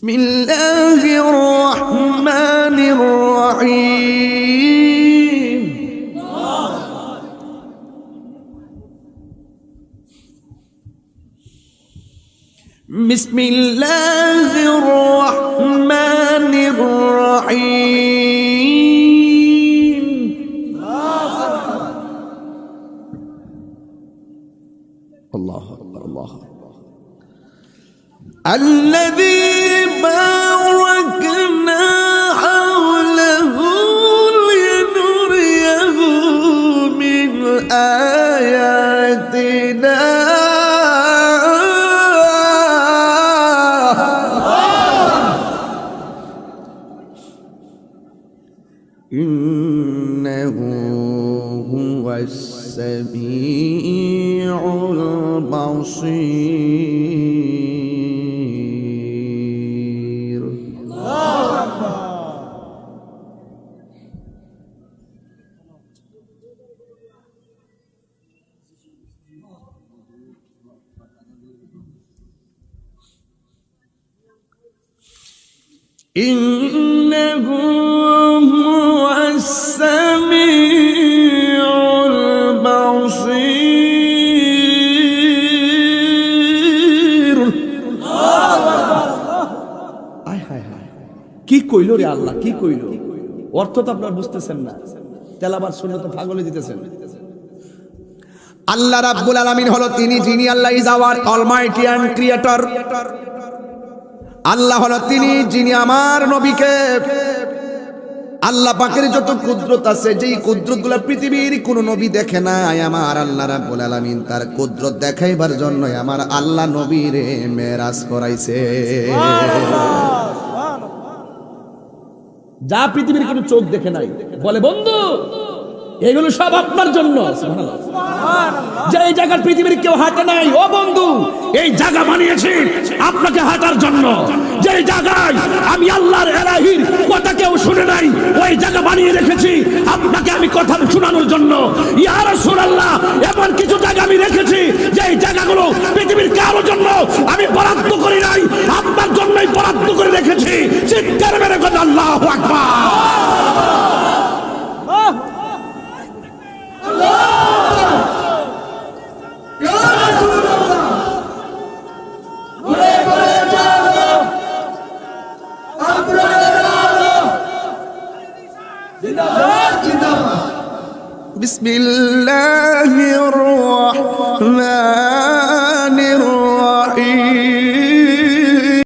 বিসমিল্লাহির রহমানির রহিম। বিসমিল্লাহির রহমানির রহিম। আল্লাহু আকবার, আল্লাহু আকবার। الذي باركنا حوله لنريه من آياتنا إنه هو السميع البصير. إنه هو السميع البصير. কি কইল রে আল্লাহ, কি কইল? অর্থ তো আপনারা বুঝতেছেন না, তেলাওয়াত শুনলে তো পাগলে দিতেছেন। আল্লাহ রাব্বুল আলামিন হলো তিনি যিনি Allah is our almighty and creator. আল্লাহ হলো তিনি যিনি আমার নবীকে, আল্লাহ পাকের যত কুদরত আছে, যেই কুদরতগুলো পৃথিবীর কোন নবী দেখে নাই, আমার আল্লাহ রাব্বুল আলামিন তার কুদরত দেখাইবার জন্য আমার আল্লাহ নবীরে মেরাজ করাইছে। যা পৃথিবীর কোন চোখ দেখে নাই, বলে বন্ধু এগুলো সব আপনার জন্য। যে এই জায়গার পৃথিবীর কেউ হাঁটে নাই, ও বন্ধু এই জায়গা বানিয়েছি আপনাকে হাঁটার জন্য। যে জায়গায় আমি আল্লাহর এলাহির কথা কেউ শুনে নাই, ওই জায়গা বানিয়ে রেখেছি আপনাকে আমি কথা শোনানোর জন্য। ইয়া রাসূলুল্লাহ, এমন কিছু জায়গা আমি রেখেছি যে এই জায়গাগুলো পৃথিবীর কারোর জন্য আমি বরাদ্দ করি নাই, আপনার জন্যই বরাদ্দ করে রেখেছি। চিৎকার মেরে কথা আল্লাহু আকবার। بسم الله الرحمن